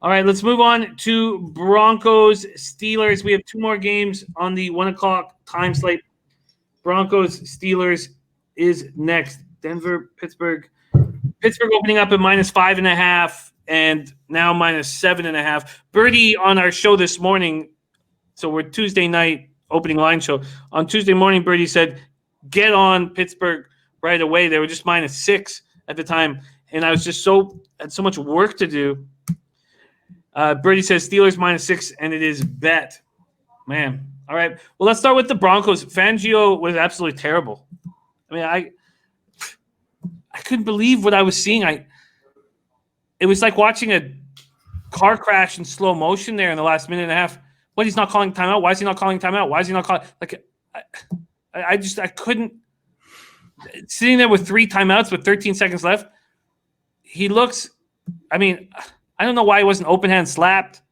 All right, let's move on to Broncos Steelers. We have two more games on the 1 o'clock time slate. Broncos Steelers is next. Denver, Pittsburgh. Pittsburgh opening up at -5.5 and now -7.5. Birdie on our show this morning. So we're Tuesday night opening line show. On Tuesday morning, Birdie said, get on Pittsburgh right away. They were just -6 at the time. And I was just had so much work to do. Birdie says Steelers -6, and it is bet. Man. All right. Well, let's start with the Broncos. Fangio was absolutely terrible. I mean, I couldn't believe what I was seeing. It was like watching a car crash in slow motion there in the last minute and a half. What, he's not calling timeout? Why is he not calling timeout? Why is he not calling? Like, I couldn't. Sitting there with 3 timeouts with 13 seconds left, he looks. I mean, I don't know why he wasn't open hand slapped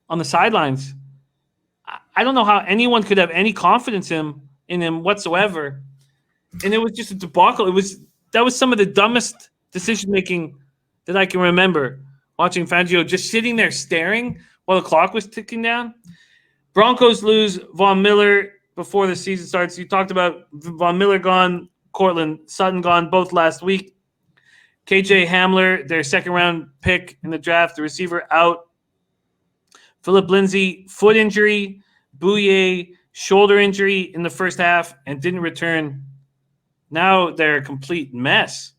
on the sidelines. I don't know how anyone could have any confidence in him whatsoever. And it was just a debacle. That was some of the dumbest decision making that I can remember. Watching Fangio just sitting there staring while the clock was ticking down. Broncos lose Von Miller before the season starts. You talked about Von Miller gone, Cortland Sutton gone, both last week. KJ Hamler, their second-round pick in the draft, the receiver, out. Philip Lindsay, foot injury. Bouye, shoulder injury in the first half and didn't return. Now they're a complete mess.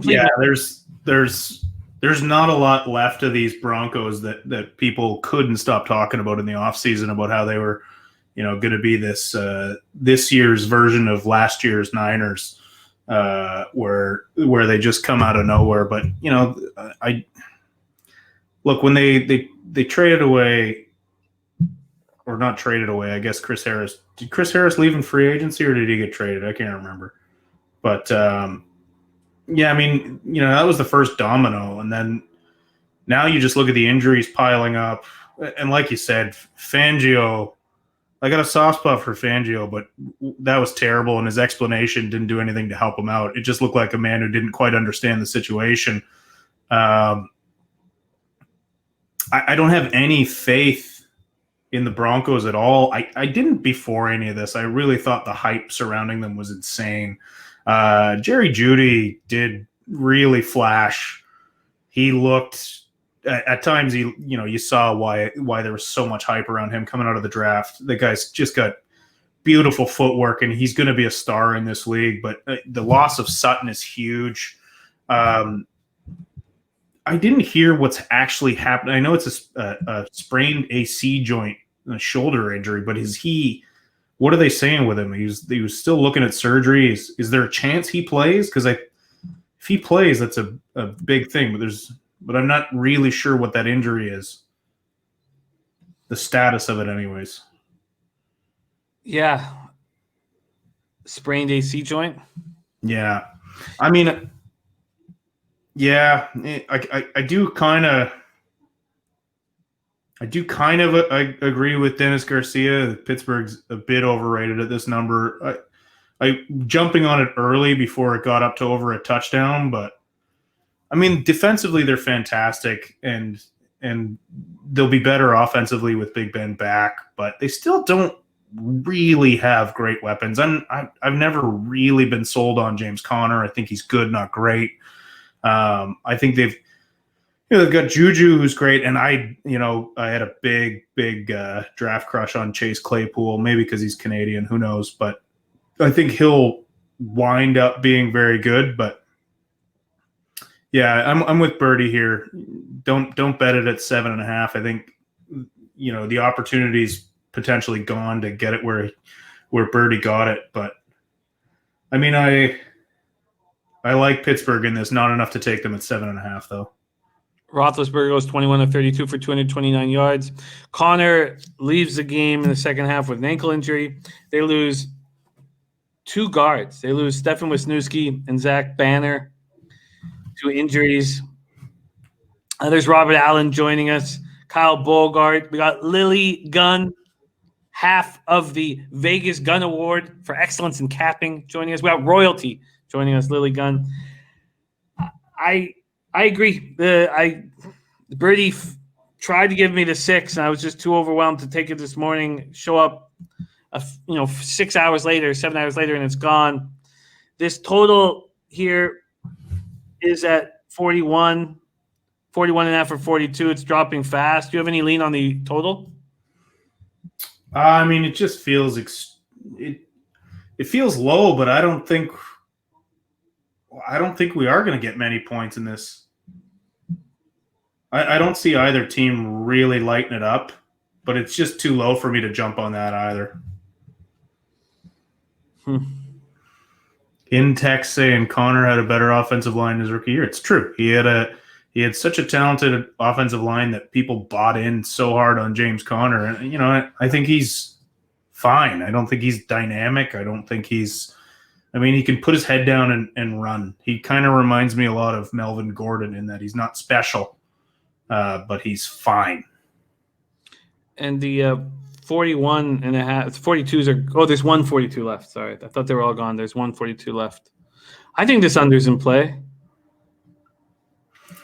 Mess. There's not a lot left of these Broncos that people couldn't stop talking about in the offseason about how they were, going to be this year's version of last year's Niners. Where they just come out of nowhere. But I look when they traded away, or not traded away. I guess Chris Harris. Did Chris Harris leave in free agency, or did he get traded? I can't remember. But I mean, that was the first domino, and then now you just look at the injuries piling up, and like you said, Fangio. I got a soft spot for Fangio, but that was terrible, and his explanation didn't do anything to help him out. It just looked like a man who didn't quite understand the situation. I don't have any faith in the Broncos at all. I didn't before any of this. I really thought the hype surrounding them was insane. Jerry Jeudy did really flash. He looked... At times, you saw why there was so much hype around him coming out of the draft. The guy's just got beautiful footwork, and he's going to be a star in this league. But the loss of Sutton is huge. I didn't hear what's actually happening. I know it's a sprained AC joint, a shoulder injury, but what are they saying with him? He was still looking at surgery. Is there a chance he plays? Because if he plays, that's a big thing. But I'm not really sure what that injury is. The status of it, anyways. Yeah. Sprained AC joint? Yeah. I mean, yeah, I do kind of agree with Dennis Garcia. Pittsburgh's a bit overrated at this number. I jumping on it early before it got up to over a touchdown, but I mean, defensively, they're fantastic, and they'll be better offensively with Big Ben back, but they still don't really have great weapons. I've never really been sold on James Conner. I think he's good, not great. I think they've got Juju, who's great, and I had a big draft crush on Chase Claypool, maybe because he's Canadian, who knows, but I think he'll wind up being very good, but yeah, I'm with Birdie here. Don't bet it at 7.5. I think the opportunity's potentially gone to get it where Birdie got it. But I mean, I like Pittsburgh in this. Not enough to take them at 7.5 though. Roethlisberger goes 21 of 32 for 229 yards. Connor leaves the game in the second half with an ankle injury. They lose 2 guards. They lose Stefan Wisniewski and Zach Banner to injuries. There's Robert Allen joining us. Kyle Bogart. We got Lily Gunn, half of the Vegas Gun Award for excellence in capping, joining us. We got Royalty joining us, Lily Gunn. I I agree. Birdie tried to give me the 6, and I was just too overwhelmed to take it this morning. Show up, 6 hours later, 7 hours later, and it's gone. This total here is at 41 and a half or 42. It's dropping fast. Do you have any lean on the total? I mean, it just feels it feels low, but I don't think we are going to get many points in this. I don't see either team really lighting it up, but it's just too low for me to jump on that either. In text saying Connor had a better offensive line in his rookie year. It's true. He had such a talented offensive line that people bought in so hard on James Conner. And, I think he's fine. I don't think he's dynamic. I don't think he can put his head down and run. He kind of reminds me a lot of Melvin Gordon in that he's not special, but he's fine. And the 41 and a half, 42s are, there's 142 left. Sorry. I thought they were all gone. There's 142 left. I think this under's in play.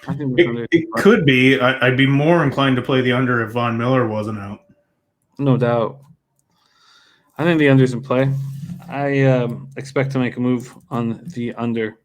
It could be. I'd be more inclined to play the under if Von Miller wasn't out. No doubt. I think the under's in play. I expect to make a move on the under.